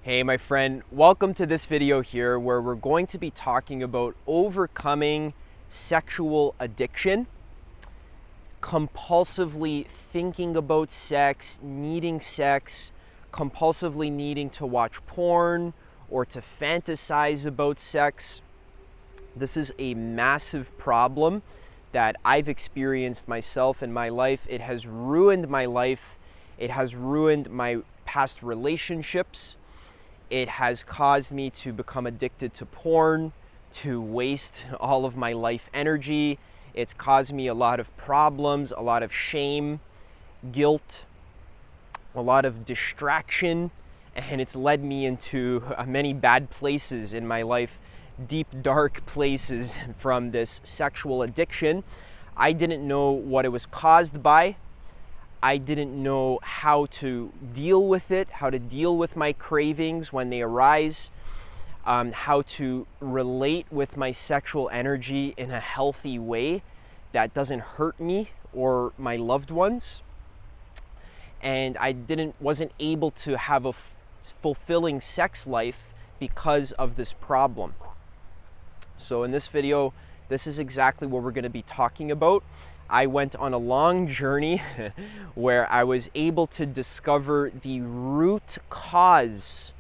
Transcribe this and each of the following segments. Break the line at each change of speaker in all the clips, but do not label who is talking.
Hey my friend, welcome to this video here where we're going to be talking about overcoming sexual addiction, compulsively thinking about sex, needing sex, compulsively needing to watch porn or to fantasize about sex. This is a massive problem that I've experienced myself in my life. It has ruined my life. It has ruined my past relationships. It has caused me to become addicted to porn, to waste all of my life energy. It's caused me a lot of problems, a lot of shame, guilt, a lot of distraction, and it's led me into many bad places in my life, deep, dark places from this sexual addiction. I didn't know what it was caused by. I didn't know how to deal with it, how to deal with my cravings when they arise, how to relate with my sexual energy in a healthy way that doesn't hurt me or my loved ones. And I wasn't able to have a fulfilling sex life because of this problem. So in this video, this is exactly what we're going to be talking about. I went on a long journey where I was able to discover the root cause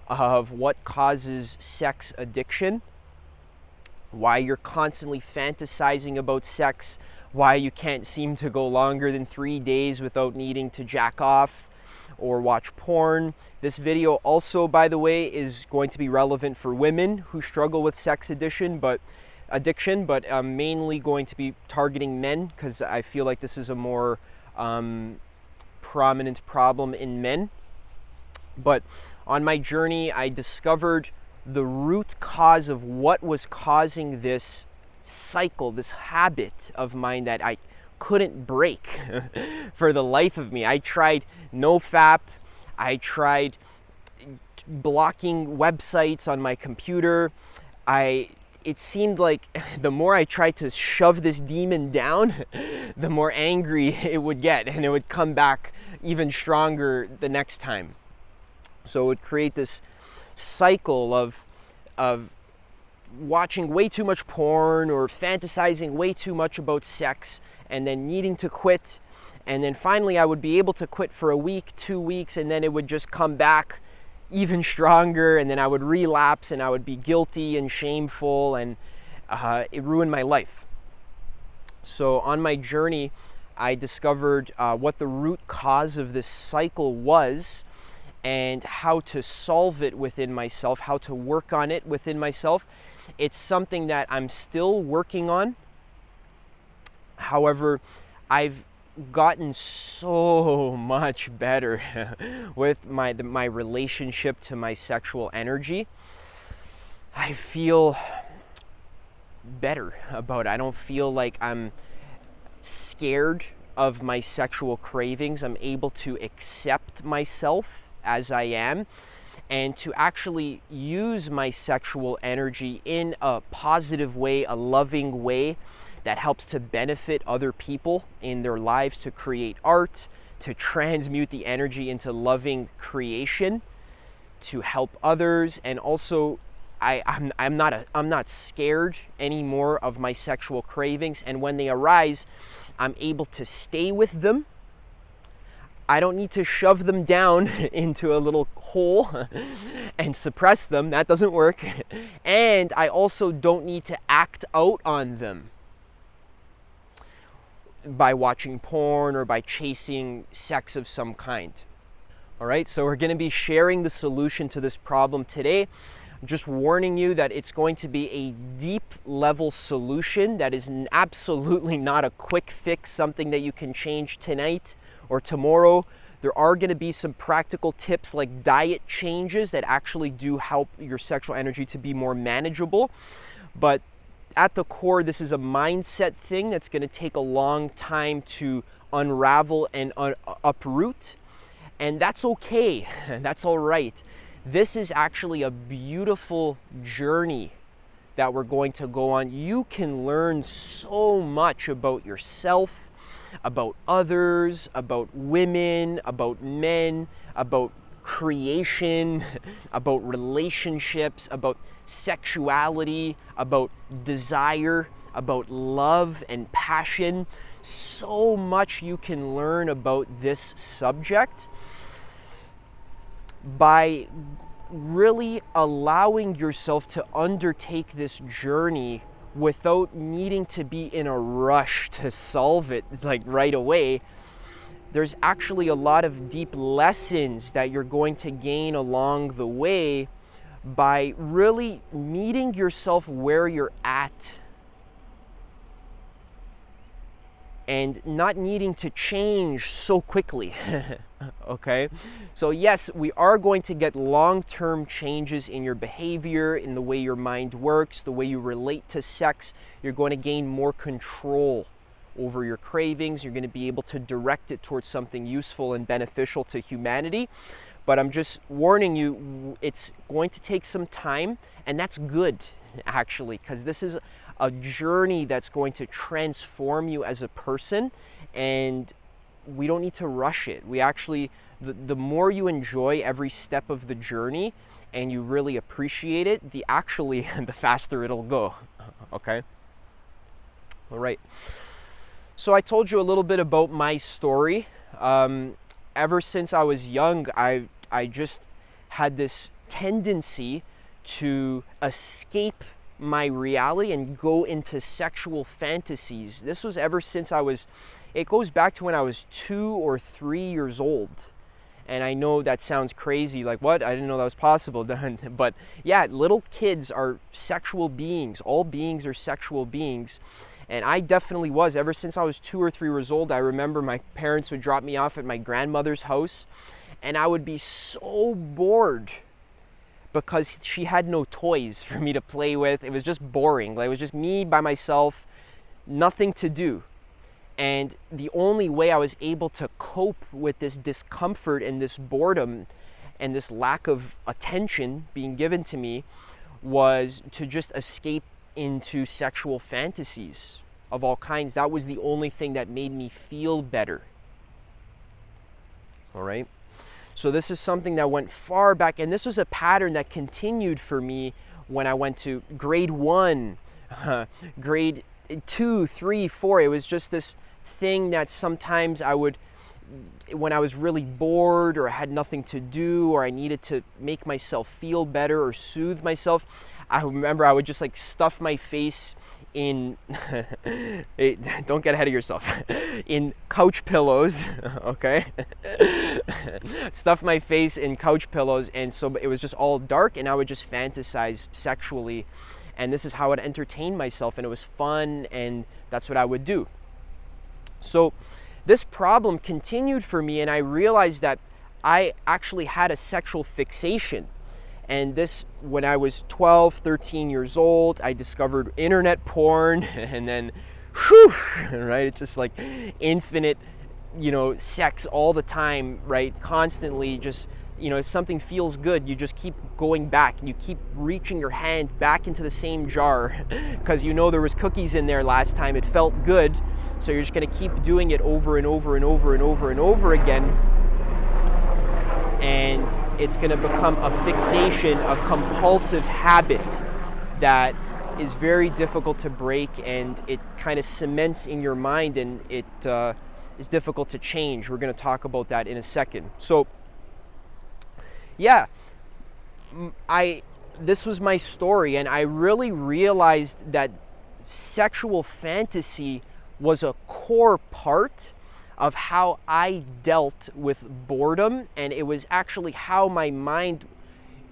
of what causes sex addiction, why you're constantly fantasizing about sex, why you can't seem to go longer than 3 days without needing to jack off or watch porn. This video also, by the way, is going to be relevant for women who struggle with sex addiction, but I'm mainly going to be targeting men because I feel like this is a more prominent problem in men. But on my journey, I discovered the root cause of what was causing this cycle, this habit of mine that I couldn't break for the life of me. I tried NoFap, I tried blocking websites on my computer. It seemed like the more I tried to shove this demon down, the more angry it would get, and it would come back even stronger the next time. So it would create this cycle of watching way too much porn or fantasizing way too much about sex and then needing to quit. And then finally I would be able to quit for a week, 2 weeks, and then it would just come back even stronger, and then I would relapse and I would be guilty and shameful, and it ruined my life. So on my journey, I discovered what the root cause of this cycle was and how to solve it within myself, how to work on it within myself. It's something that I'm still working on. However, I've gotten so much better with my relationship to my sexual energy. I feel better about it. I don't feel like I'm scared of my sexual cravings. I'm able to accept myself as I am and to actually use my sexual energy in a positive way, a loving way that helps to benefit other people in their lives, to create art, to transmute the energy into loving creation, to help others. And also I'm not scared anymore of my sexual cravings, and when they arise, I'm able to stay with them. I don't need to shove them down into a little hole and suppress them. That doesn't work. And I also don't need to act out on them by watching porn or by chasing sex of some kind. All right, so we're going to be sharing the solution to this problem today. I'm just warning you that it's going to be a deep level solution that is absolutely not a quick fix, something that you can change tonight or tomorrow. There are going to be some practical tips like diet changes that actually do help your sexual energy to be more manageable. But at the core, this is a mindset thing that's going to take a long time to unravel and uproot. And that's okay. That's all right. This is actually a beautiful journey that we're going to go on. You can learn so much about yourself, about others, about women, about men, about creation, about relationships, about sexuality, about desire, about love and passion. So much you can learn about this subject by really allowing yourself to undertake this journey without needing to be in a rush to solve it like right away. There's actually a lot of deep lessons that you're going to gain along the way by really meeting yourself where you're at and not needing to change so quickly. Okay? So yes, we are going to get long-term changes in your behavior, in the way your mind works, the way you relate to sex. You're going to gain more control over your cravings. You're going to be able to direct it towards something useful and beneficial to humanity. But I'm just warning you, it's going to take some time, and that's good, actually, because this is a journey that's going to transform you as a person, and we don't need to rush it. We actually, the more you enjoy every step of the journey and you really appreciate it, the faster it'll go. Okay? All right. So I told you a little bit about my story. Ever since I was young, I just had this tendency to escape my reality and go into sexual fantasies. This was ever since it goes back to when I was 2 or 3 years old. And I know that sounds crazy, like what? I didn't know that was possible. But yeah, little kids are sexual beings. All beings are sexual beings. And I definitely was. Ever since I was 2 or 3 years old, I remember my parents would drop me off at my grandmother's house, and I would be so bored because she had no toys for me to play with. It was just boring. Like, it was just me by myself, nothing to do. And the only way I was able to cope with this discomfort and this boredom and this lack of attention being given to me was to just escape into sexual fantasies of all kinds. That was the only thing that made me feel better. All right? So this is something that went far back, and this was a pattern that continued for me when I went to grade 1, grade 2, 3, 4. It was just this thing that sometimes I would, when I was really bored or I had nothing to do or I needed to make myself feel better or soothe myself, I remember I would just like stuff my face in, don't get ahead of yourself, in couch pillows, okay? Stuff my face in couch pillows, and so it was just all dark, and I would just fantasize sexually, and this is how I'd entertain myself, and it was fun, and that's what I would do. So this problem continued for me, and I realized that I actually had a sexual fixation. And this, when I was 12, 13 years old, I discovered internet porn, and then, whew, right? It's just like infinite, sex all the time, right? Constantly just, if something feels good, you just keep going back. You keep reaching your hand back into the same jar because there was cookies in there last time. It felt good. So you're just going to keep doing it over and over and over and over and over again. And it's going to become a fixation, a compulsive habit that is very difficult to break, and it kind of cements in your mind, and it is difficult to change. We're going to talk about that in a second. So, yeah, this was my story, and I really realized that sexual fantasy was a core part of how I dealt with boredom, and it was actually how my mind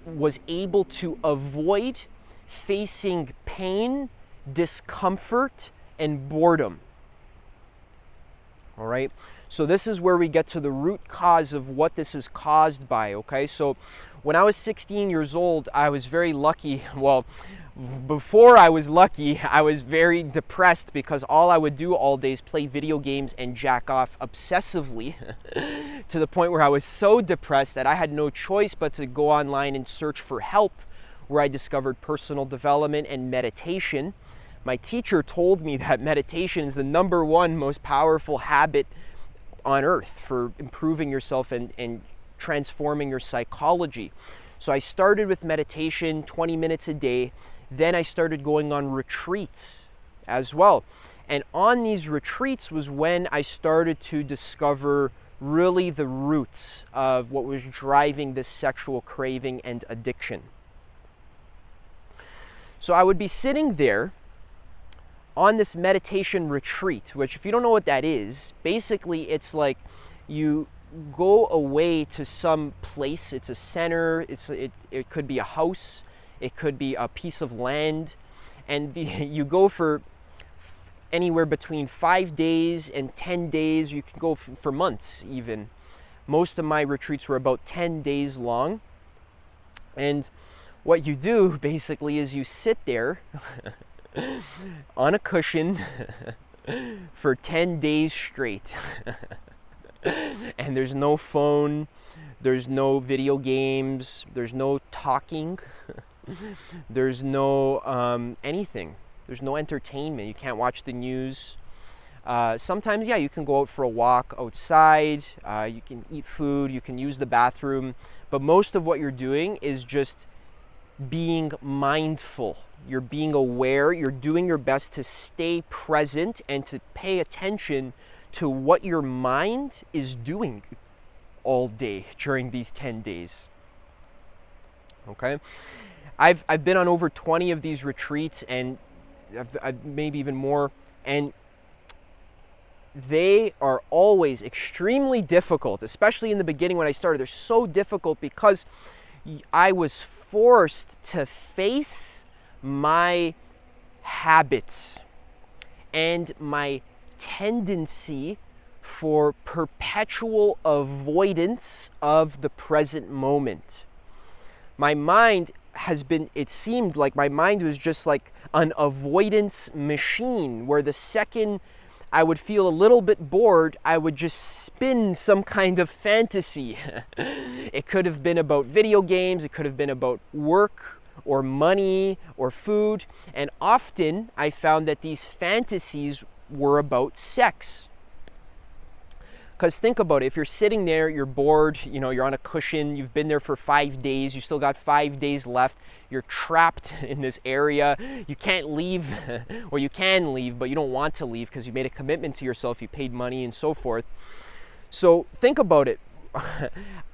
was able to avoid facing pain, discomfort, and boredom. All right? So this is where we get to the root cause of what this is caused by, okay? So when I was 16 years old, I was very lucky. Well, before I was lucky, I was very depressed because all I would do all day is play video games and jack off obsessively to the point where I was so depressed that I had no choice but to go online and search for help, where I discovered personal development and meditation. My teacher told me that meditation is the #1 most powerful habit on earth for improving yourself and transforming your psychology. So I started with meditation, 20 minutes a day. Then I started going on retreats as well. And on these retreats was when I started to discover really the roots of what was driving this sexual craving and addiction. So I would be sitting there on this meditation retreat, which if you don't know what that is, basically it's like you go away to some place. It's a center, it could be a house, it could be a piece of land, and you go for anywhere between 5 days and 10 days. You can go for months even. Most of my retreats were about 10 days long. And what you do basically is you sit there on a cushion for 10 days straight. And there's no phone, there's no video games, there's no talking, there's no anything. There's no entertainment. You can't watch the news. Sometimes, yeah, you can go out for a walk outside. You can eat food. You can use the bathroom. But most of what you're doing is just being mindful. You're being aware. You're doing your best to stay present and to pay attention to what your mind is doing all day during these 10 days. Okay? I've been on over 20 of these retreats, and maybe even more, and they are always extremely difficult, especially in the beginning when I started. They're so difficult because I was forced to face my habits and my tendency for perpetual avoidance of the present moment. My mind it seemed like my mind was just like an avoidance machine, where the second I would feel a little bit bored, I would just spin some kind of fantasy. It could have been about video games, it could have been about work or money or food, and often I found that these fantasies were about sex. Because think about it, if you're sitting there, you're bored, you're on a cushion, you've been there for 5 days, you still got 5 days left, you're trapped in this area, you can't leave, or you can leave, but you don't want to leave because you made a commitment to yourself, you paid money and so forth. So think about it.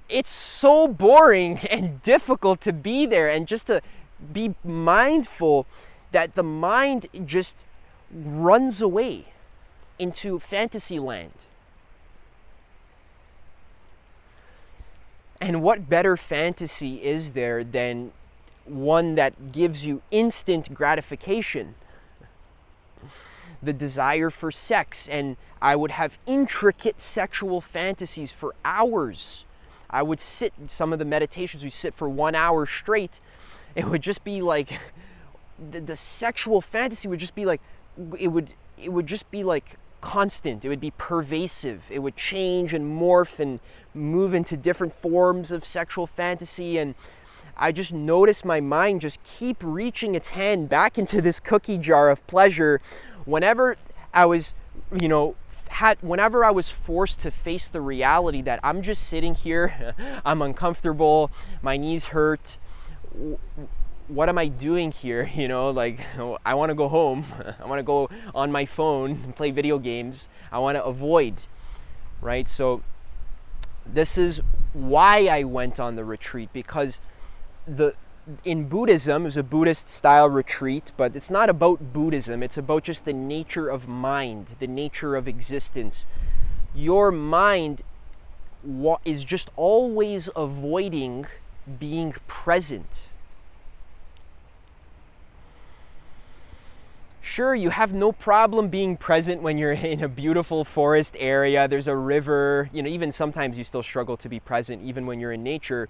It's so boring and difficult to be there, and just to be mindful that the mind just runs away into fantasy land. And what better fantasy is there than one that gives you instant gratification? The desire for sex, and I would have intricate sexual fantasies for hours. I would sit, some of the meditations, we sit for 1 hour straight. It would just be like, the sexual fantasy would just be like, it would just be like constant. It would be pervasive. It would change and morph and move into different forms of sexual fantasy, and I just noticed my mind just keep reaching its hand back into this cookie jar of pleasure whenever I was, whenever I was forced to face the reality that I'm just sitting here, I'm uncomfortable, my knees hurt, what am I doing here? I want to go home. I want to go on my phone and play video games. I want to avoid, right? So this is why I went on the retreat, because in Buddhism, it was a Buddhist style retreat, but it's not about Buddhism. It's about just the nature of mind, the nature of existence. Your mind is just always avoiding being present. Sure, you have no problem being present when you're in a beautiful forest area, there's a river, even sometimes you still struggle to be present even when you're in nature.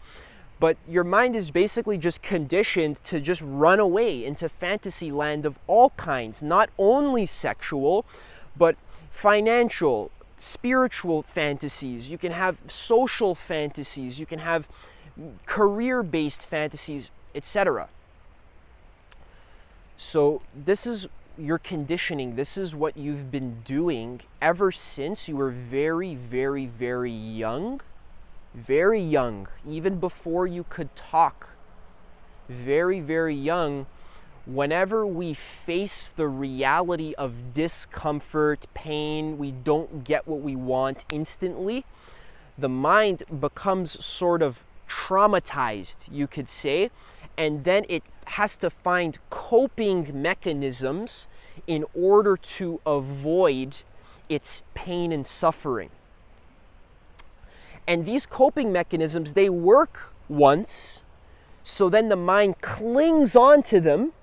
But your mind is basically just conditioned to just run away into fantasy land of all kinds, not only sexual, but financial, spiritual fantasies. You can have social fantasies, you can have career-based fantasies, etc. So this is your conditioning. This is what you've been doing ever since you were very, very, very young, very young, even before you could talk, very, very young, whenever we face the reality of discomfort, pain, we don't get what we want instantly, the mind becomes sort of traumatized, you could say, and then it has to find coping mechanisms in order to avoid its pain and suffering. And these coping mechanisms, they work once, so then the mind clings onto them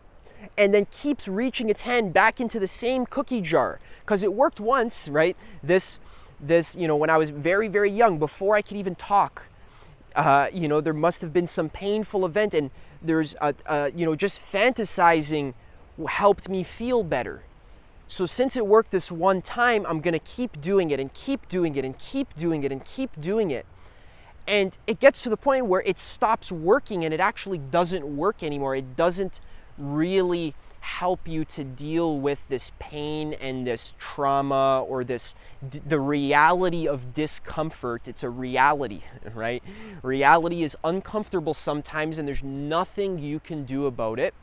and then keeps reaching its hand back into the same cookie jar because it worked once, right? This, when I was very, very young, before I could even talk, there must have been some painful event, and there's, just fantasizing helped me feel better. So since it worked this one time, I'm going to keep doing it and keep doing it and keep doing it and keep doing it. And it gets to the point where it stops working and it actually doesn't work anymore. It doesn't really help you to deal with this pain and this trauma or the reality of discomfort. It's a reality, right? Reality is uncomfortable sometimes and there's nothing you can do about it.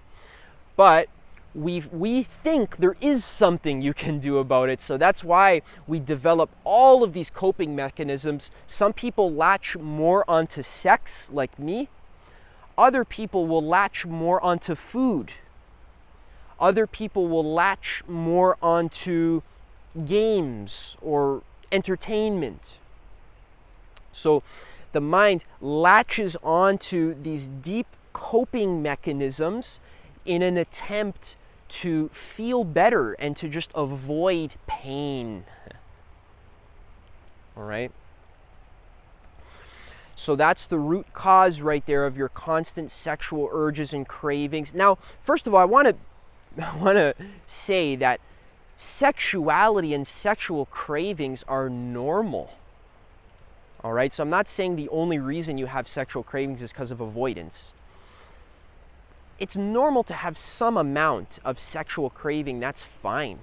But we think there is something you can do about it. So that's why we develop all of these coping mechanisms. Some people latch more onto sex, like me. Other people will latch more onto food. Other people will latch more onto games or entertainment. So the mind latches onto these deep coping mechanisms in an attempt to feel better and to just avoid pain. All right? So that's the root cause right there of your constant sexual urges and cravings. Now, first of all, I want to say that sexuality and sexual cravings are normal. All right? So I'm not saying the only reason you have sexual cravings is because of avoidance. It's normal to have some amount of sexual craving, that's fine.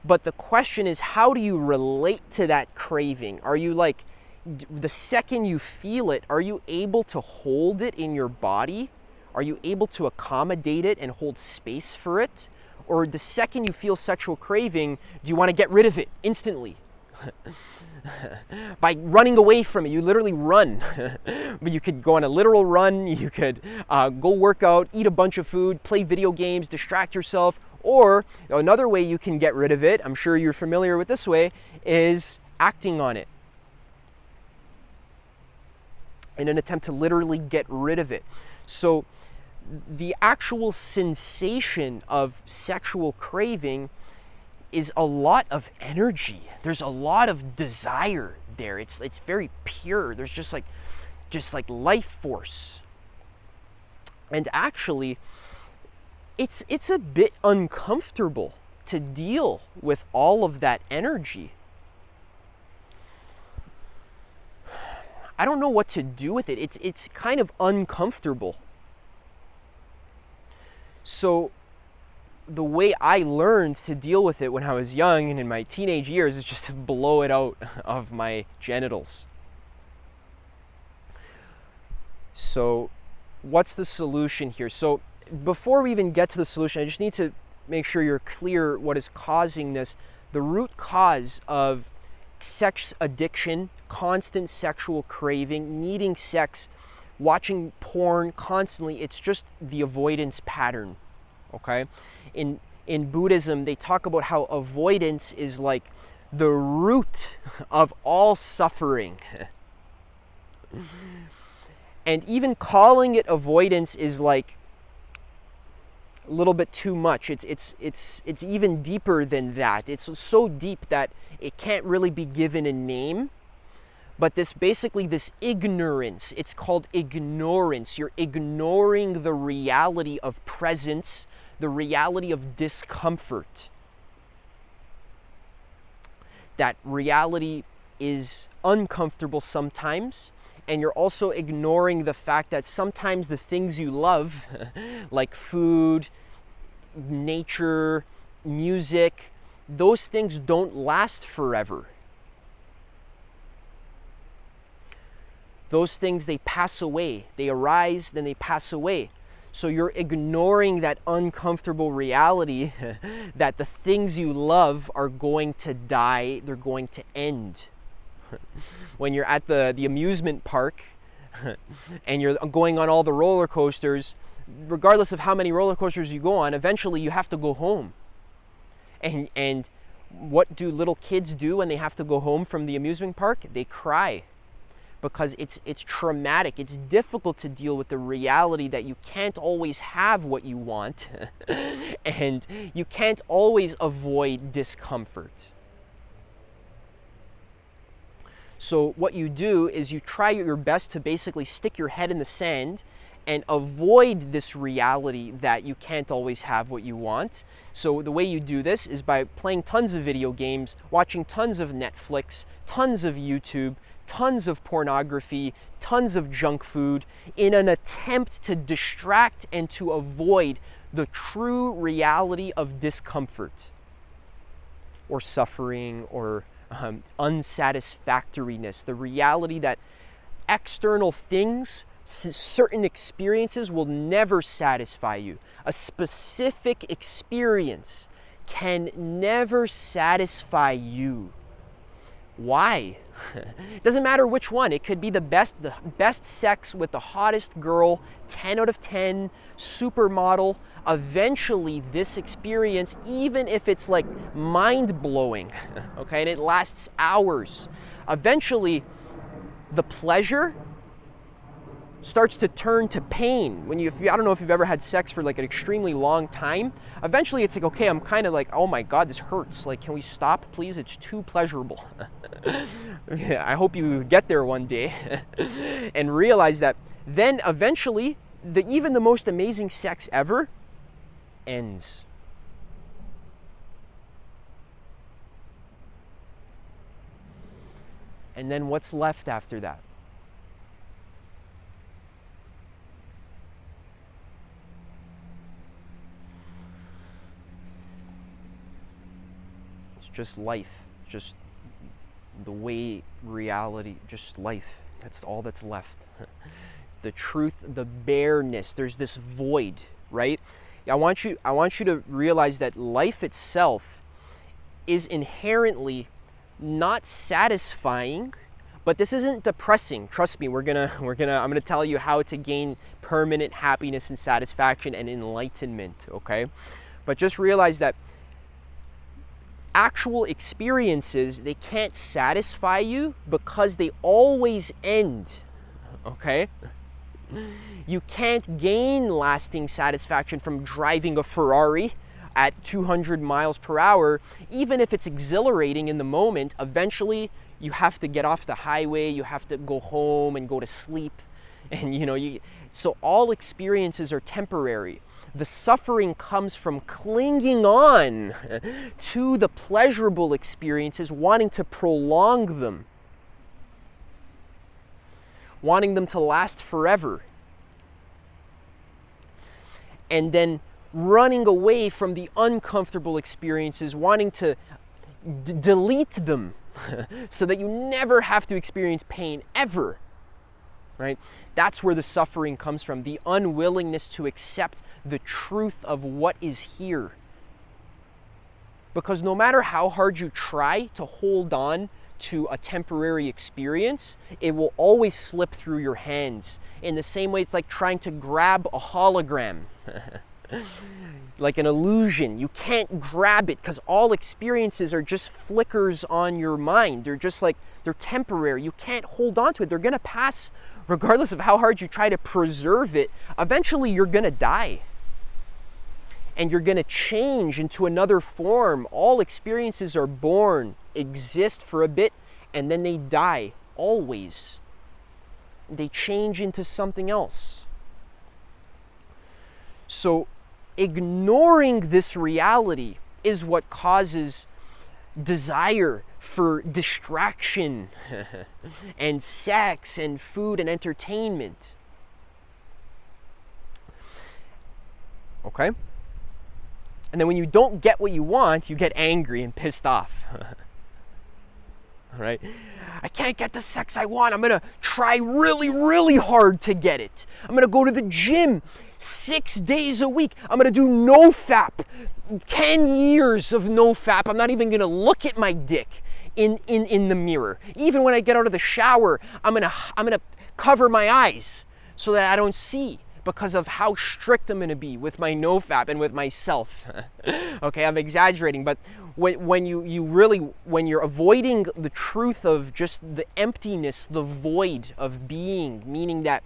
But the question is, how do you relate to that craving? Are you like, the second you feel it, are you able to hold it in your body? Are you able to accommodate it and hold space for it? Or the second you feel sexual craving, do you want to get rid of it instantly? By running away from it. You literally run. But you could go on a literal run, you could go work out, eat a bunch of food, play video games, distract yourself, or another way you can get rid of it, I'm sure you're familiar with this way, is acting on it in an attempt to literally get rid of it. So the actual sensation of sexual craving is a lot of energy. There's a lot of desire there. It's very pure. There's just like life force. And actually, it's a bit uncomfortable to deal with all of that energy. I don't know what to do with it. It's kind of uncomfortable. So the way I learned to deal with it when I was young and in my teenage years is just to blow it out of my genitals. So what's the solution here? So before we even get to the solution, I just need to make sure you're clear what is causing this. The root cause of sex addiction, constant sexual craving, needing sex, watching porn constantly, it's just the avoidance pattern. Okay? In Buddhism, they talk about how avoidance is like the root of all suffering. And even calling it avoidance is like a little bit too much. It's even deeper than that. It's so deep that it can't really be given a name. But this ignorance, it's called ignorance. You're ignoring the reality of presence, the reality of discomfort. That reality is uncomfortable sometimes, and you're also ignoring the fact that sometimes the things you love, like food, nature, music, those things don't last forever. Those things, they pass away. They arise, then they pass away. So you're ignoring that uncomfortable reality that the things you love are going to die, they're going to end. When you're at the amusement park and you're going on all the roller coasters, regardless of how many roller coasters you go on, eventually you have to go home. And what do little kids do when they have to go home from the amusement park? They cry, because it's traumatic. It's difficult to deal with the reality that you can't always have what you want and you can't always avoid discomfort. So what you do is you try your best to basically stick your head in the sand and avoid this reality that you can't always have what you want. So the way you do this is by playing tons of video games, watching tons of Netflix, tons of YouTube, tons of pornography, tons of junk food, in an attempt to distract and to avoid the true reality of discomfort or suffering or unsatisfactoriness. The reality that external things, certain experiences will never satisfy you. A specific experience can never satisfy you. Why? It doesn't matter which one. It could be the best sex with the hottest girl, 10 out of 10, supermodel. Eventually, this experience, even if it's like mind-blowing, okay, and it lasts hours, eventually the pleasure starts to turn to pain. I don't know if you've ever had sex for like an extremely long time. Eventually it's like, okay, I'm kind of like, oh my God, this hurts. Like, can we stop, please? It's too pleasurable. I hope you get there one day and realize that then eventually even the most amazing sex ever ends. And then what's left after that? Just life, just the way reality, just life. That's all that's left. The truth, the bareness, there's this void, right? I want you to realize that life itself is inherently not satisfying, but this isn't depressing. Trust me, I'm gonna tell you how to gain permanent happiness and satisfaction and enlightenment, okay? But just realize that actual experiences, they can't satisfy you because they always end, okay? You can't gain lasting satisfaction from driving a Ferrari at 200 miles per hour, even if it's exhilarating in the moment. Eventually, you have to get off the highway, you have to go home and go to sleep, and so all experiences are temporary. The suffering comes from clinging on to the pleasurable experiences, wanting to prolong them, wanting them to last forever, and then running away from the uncomfortable experiences, wanting to delete them so that you never have to experience pain ever, right? That's where the suffering comes from, the unwillingness to accept the truth of what is here. Because no matter how hard you try to hold on to a temporary experience, it will always slip through your hands. In the same way, it's like trying to grab a hologram, like an illusion. You can't grab it because all experiences are just flickers on your mind. They're temporary. You can't hold on to it. They're going to pass. Regardless of how hard you try to preserve it, eventually you're going to die. And you're going to change into another form. All experiences are born, exist for a bit, and then they die, always. They change into something else. So ignoring this reality is what causes desire for distraction and sex and food and entertainment. Okay? And then when you don't get what you want, you get angry and pissed off. All right? I can't get the sex I want. I'm gonna try really, really hard to get it. I'm gonna go to the gym 6 days a week. I'm gonna do no fap. 10 years of no fap. I'm not even gonna look at my dick in the mirror. Even when I get out of the shower, I'm gonna cover my eyes so that I don't see, because of how strict I'm gonna be with my nofap and with myself. Okay, I'm exaggerating, but when you're avoiding the truth of just the emptiness, the void of being, meaning that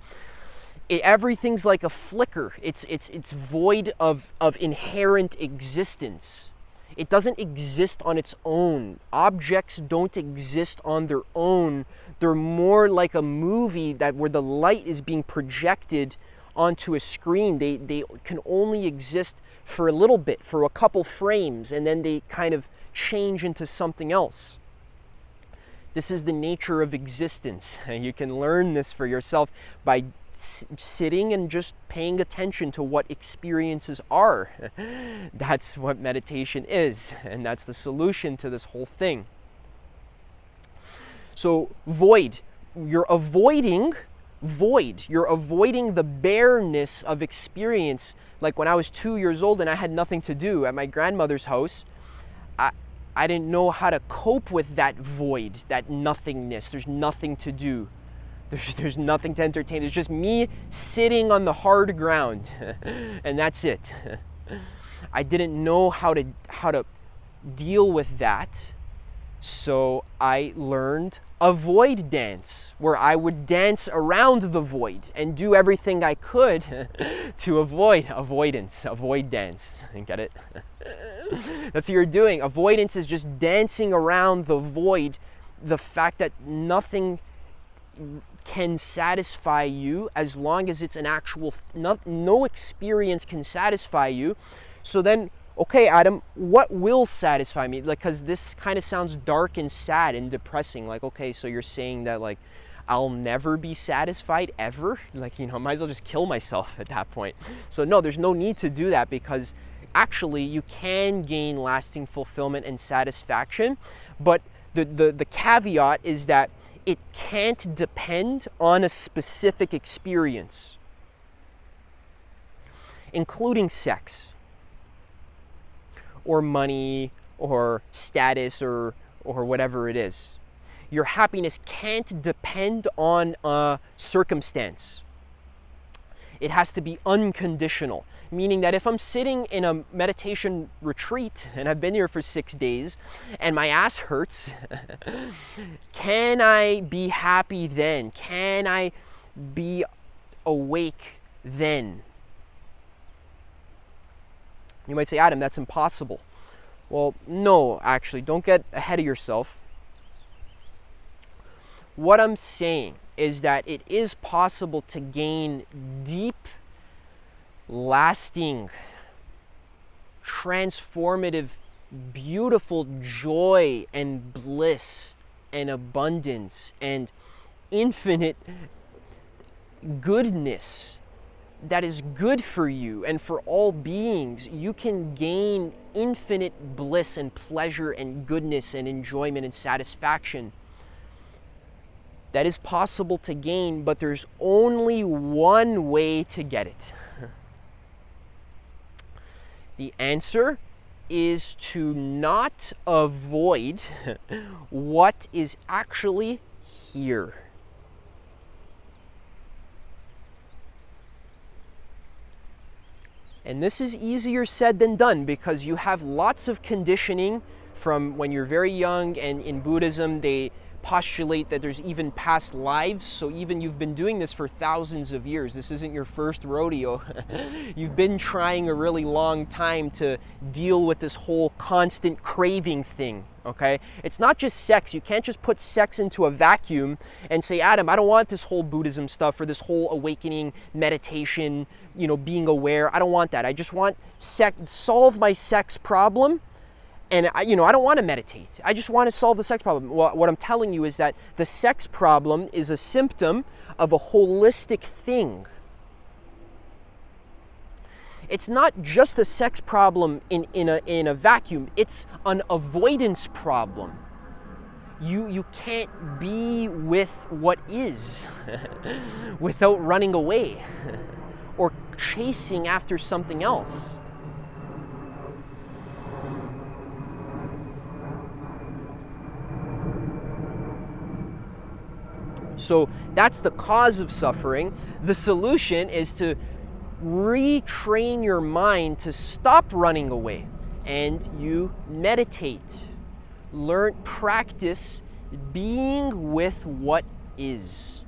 everything's like a flicker. It's void of inherent existence. It doesn't exist on its own. Objects don't exist on their own. They're more like a movie where the light is being projected onto a screen. They can only exist for a little bit, for a couple frames, and then they kind of change into something else. This is the nature of existence. You can learn this for yourself by sitting and just paying attention to what experiences are. That's what meditation is, and that's the solution to this whole thing. So void, you're avoiding void. You're avoiding the bareness of experience. Like when I was 2 years old and I had nothing to do at my grandmother's house, I didn't know how to cope with that void, that nothingness. There's nothing to do. There's nothing to entertain. It's just me sitting on the hard ground, and that's it. I didn't know how to deal with that, so I learned a void dance, where I would dance around the void and do everything I could to avoid avoid dance. Get it? That's what you're doing. Avoidance is just dancing around the void, the fact that nothing can satisfy you as long as it's an actual, no experience can satisfy you. So then, okay, Adam, what will satisfy me? Like, because this kind of sounds dark and sad and depressing. Like, okay, so you're saying that, like, I'll never be satisfied ever? Like, you know, might as well just kill myself at that point. So no, there's no need to do that, because actually you can gain lasting fulfillment and satisfaction. But the caveat is that it can't depend on a specific experience, including sex, or money, or status, or whatever it is. Your happiness can't depend on a circumstance. It has to be unconditional, meaning that if I'm sitting in a meditation retreat and I've been here for 6 days and my ass hurts, can I be happy then? Can I be awake then? You might say, Adam, that's impossible. Well, no, actually, don't get ahead of yourself. What I'm saying is that it is possible to gain deep, lasting, transformative, beautiful joy and bliss and abundance and infinite goodness that is good for you and for all beings. You can gain infinite bliss and pleasure and goodness and enjoyment and satisfaction. That is possible to gain, but there's only one way to get it. The answer is to not avoid what is actually here. And this is easier said than done, because you have lots of conditioning from when you're very young, and in Buddhism they postulate that there's even past lives. So even you've been doing this for thousands of years. This isn't your first rodeo. You've been trying a really long time to deal with this whole constant craving thing, okay? It's not just sex. You can't just put sex into a vacuum and say, Adam, I don't want this whole Buddhism stuff or this whole awakening, meditation, you know, being aware. I don't want that. I just want solve my sex problem. And I don't want to meditate. I just want to solve the sex problem. Well, what I'm telling you is that the sex problem is a symptom of a holistic thing. It's not just a sex problem in a vacuum. It's an avoidance problem. You can't be with what is without running away or chasing after something else. So that's the cause of suffering. The solution is to retrain your mind to stop running away, and you meditate. Practice being with what is.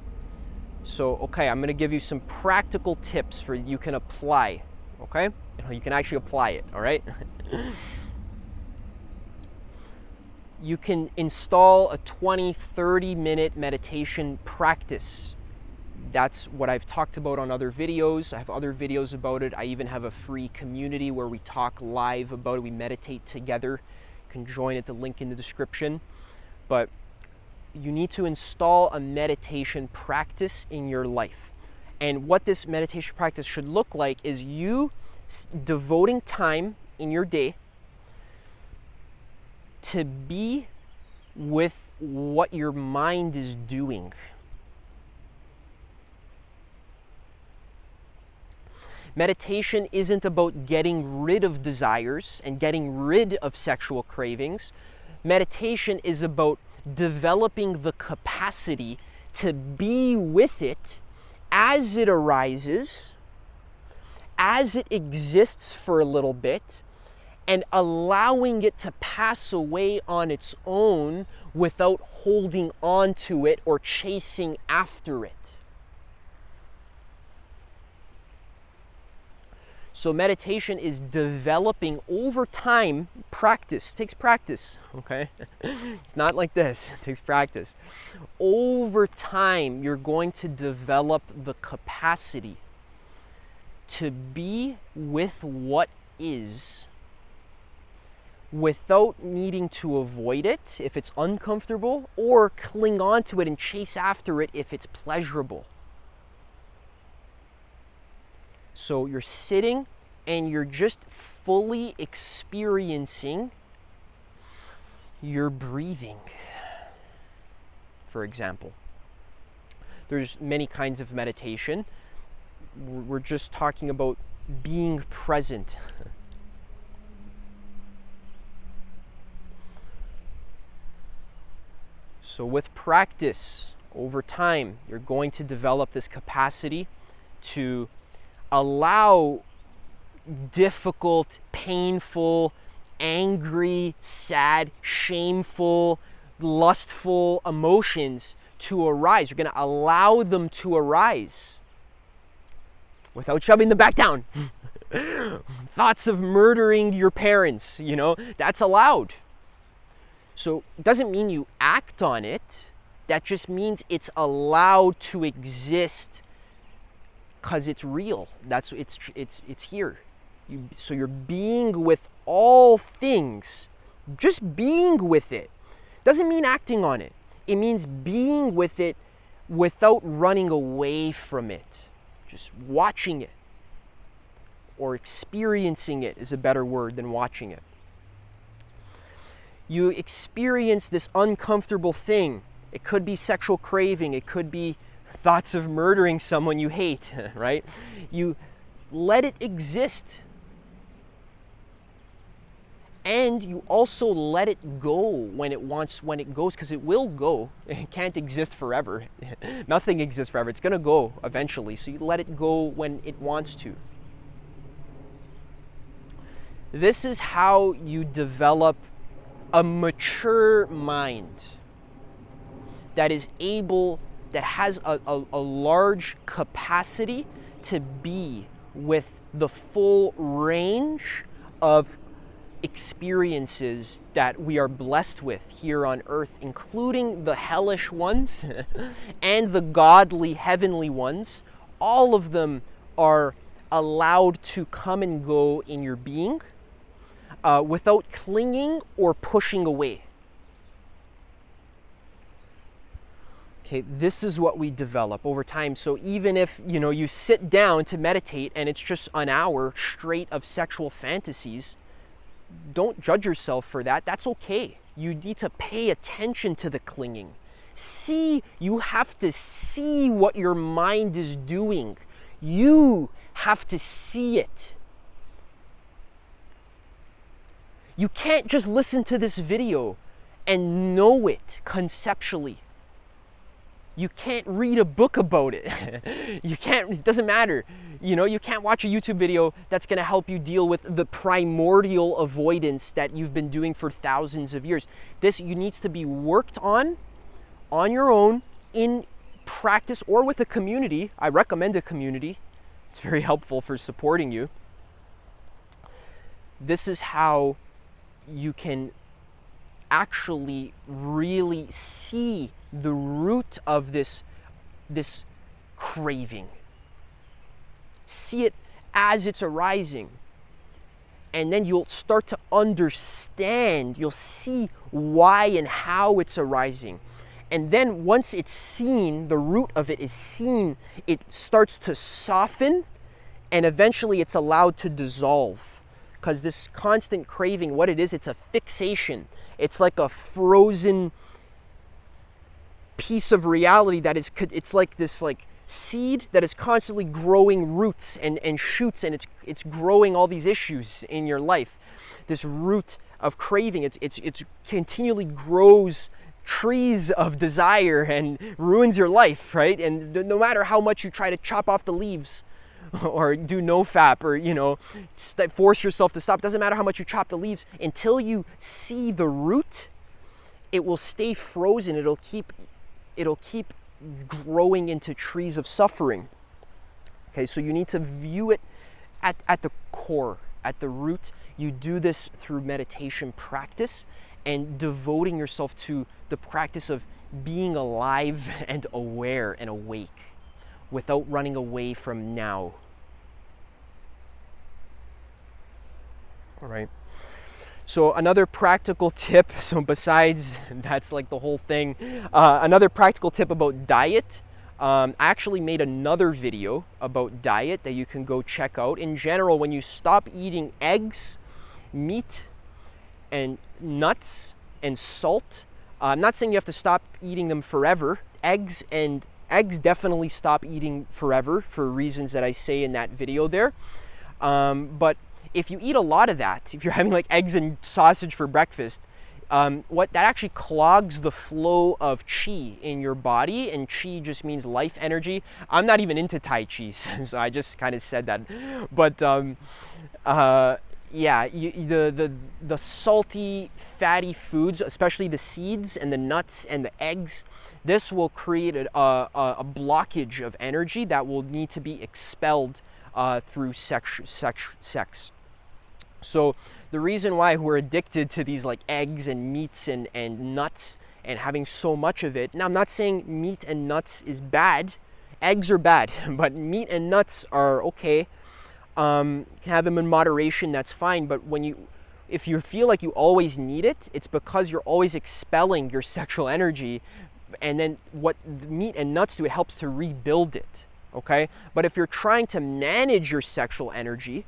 So, okay, I'm going to give you some practical tips for you can apply, okay? You can actually apply it, all right? You can install a 20-30 minute meditation practice. That's what I've talked about on other videos. I have other videos about it. I even have a free community where we talk live about it. We meditate together. You can join at the link in the description. But you need to install a meditation practice in your life. And what this meditation practice should look like is you devoting time in your day to be with what your mind is doing. Meditation isn't about getting rid of desires and getting rid of sexual cravings. Meditation is about developing the capacity to be with it as it arises, as it exists for a little bit, and allowing it to pass away on its own without holding on to it or chasing after it. So meditation is developing over time. Practice, takes practice, okay? It's not like this, it takes practice. Over time, you're going to develop the capacity to be with what is without needing to avoid it if it's uncomfortable or cling on to it and chase after it if it's pleasurable. So you're sitting and you're just fully experiencing your breathing, for example. There's many kinds of meditation. We're just talking about being present. So with practice over time, you're going to develop this capacity to allow difficult, painful, angry, sad, shameful, lustful emotions to arise. You're going to allow them to arise without shoving them back down. Thoughts of murdering your parents, that's allowed. So it doesn't mean you act on it. That just means it's allowed to exist because it's real. It's here. So you're being with all things. Just being with it. Doesn't mean acting on it. It means being with it without running away from it. Just watching it. Or experiencing it is a better word than watching it. You experience this uncomfortable thing. It could be sexual craving. It could be thoughts of murdering someone you hate, right? You let it exist. And you also let it go when it goes, because it will go. It can't exist forever. Nothing exists forever. It's going to go eventually. So you let it go when it wants to. This is how you develop a mature mind that has a large capacity to be with the full range of experiences that we are blessed with here on earth, including the hellish ones and the godly heavenly ones. All of them are allowed to come and go in your being without clinging or pushing away. Okay, this is what we develop over time. So even if, you sit down to meditate and it's just an hour straight of sexual fantasies, don't judge yourself for that. That's okay. you need to pay attention to the clinging. You have to see what your mind is doing. You have to see it. You can't just listen to this video and know it conceptually. You can't read a book about it. It doesn't matter. You can't watch a YouTube video that's going to help you deal with the primordial avoidance that you've been doing for thousands of years. This needs to be worked on your own, in practice, or with a community. I recommend a community. It's very helpful for supporting you. This is how you can actually really see the root of this craving. See it as it's arising. And then you'll start to understand, you'll see why and how it's arising. And then once it's seen, the root of it is seen, it starts to soften, and eventually it's allowed to dissolve. Because this constant craving, what it is, it's a fixation. It's like a frozen piece of reality it's like this seed that is constantly growing roots and shoots, and it's growing all these issues in your life. This root of craving, it's continually grows trees of desire and ruins your life, right? And no matter how much you try to chop off the leaves or do no fap, or force yourself to stop, doesn't matter how much you chop the leaves, until you see the root, it will stay frozen. It'll keep growing into trees of suffering. Okay, so you need to view it at the core, at the root. You do this through meditation practice and devoting yourself to the practice of being alive and aware and awake without running away from now. All right. So another practical tip, so besides that's like the whole thing, another practical tip about diet. I actually made another video about diet that you can go check out. In general, when you stop eating eggs, meat, and nuts, and salt, I'm not saying you have to stop eating them forever. Eggs definitely stop eating forever for reasons that I say in that video there. But if you eat a lot of that, if you're having like eggs and sausage for breakfast, that actually clogs the flow of qi in your body, and qi just means life energy. I'm not even into Tai Chi, so I just kind of said that. But the salty, fatty foods, especially the seeds and the nuts and the eggs, this will create a blockage of energy that will need to be expelled through sex. So the reason why we're addicted to these like eggs and meats and nuts and having so much of it. Now, I'm not saying meat and nuts is bad. Eggs are bad, but meat and nuts are okay. You can have them in moderation, that's fine. But if you feel like you always need it, it's because you're always expelling your sexual energy. And then what meat and nuts do, it helps to rebuild it, okay? But if you're trying to manage your sexual energy,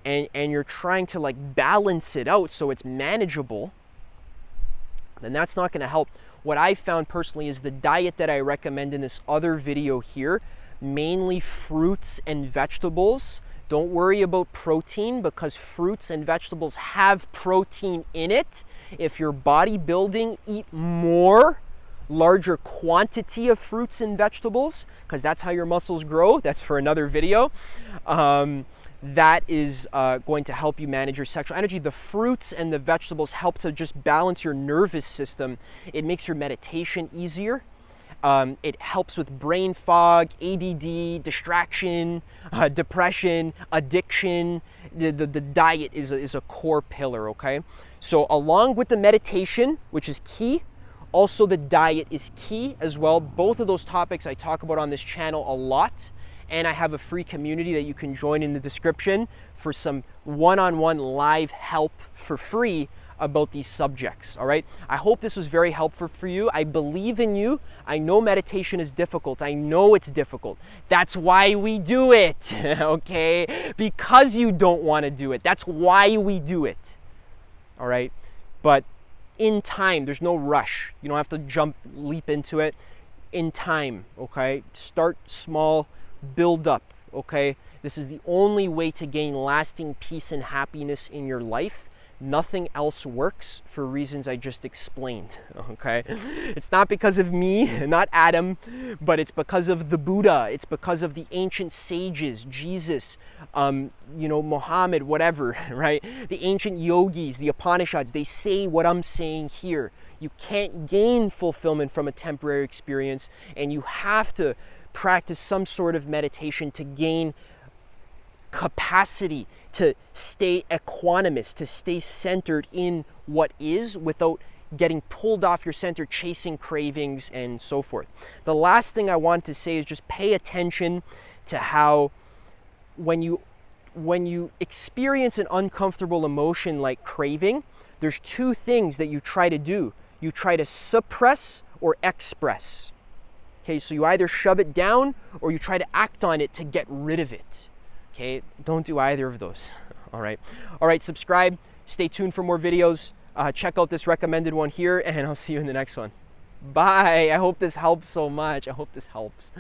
and you're trying to like balance it out so it's manageable, then that's not going to help. What I found personally is the diet that I recommend in this other video here, mainly fruits and vegetables. Don't worry about protein, because fruits and vegetables have protein in it. If you're bodybuilding, eat larger quantity of fruits and vegetables, because that's how your muscles grow. That's for another video. That is going to help you manage your sexual energy. The fruits and the vegetables help to just balance your nervous system. It makes your meditation easier. It helps with brain fog, ADD, distraction, depression, addiction. The diet is a core pillar, okay? So along with the meditation, which is key, also the diet is key as well. Both of those topics I talk about on this channel a lot. And I have a free community that you can join in the description for some one-on-one live help for free about these subjects, all right? I hope this was very helpful for you. I believe in you. I know meditation is difficult. I know it's difficult. That's why we do it, okay? Because you don't want to do it. That's why we do it, all right? But in time. There's no rush. You don't have to leap into it. In time, okay? Start small, build up, okay? This is the only way to gain lasting peace and happiness in your life. Nothing else works for reasons I just explained, okay? It's not because of me, not Adam, but it's because of the Buddha. It's because of the ancient sages, Jesus, Muhammad, whatever, right? The ancient yogis, the Upanishads, they say what I'm saying here. You can't gain fulfillment from a temporary experience, and you have to practice some sort of meditation to gain capacity to stay equanimous, to stay centered in what is without getting pulled off your center, chasing cravings and so forth. The last thing I want to say is just pay attention to how when you experience an uncomfortable emotion like craving, there's two things that you try to do. You try to suppress or express. Okay, so you either shove it down or you try to act on it to get rid of it. Okay, don't do either of those. All right, subscribe, stay tuned for more videos. Check out this recommended one here, and I'll see you in the next one. Bye. I hope this helps so much. I hope this helps.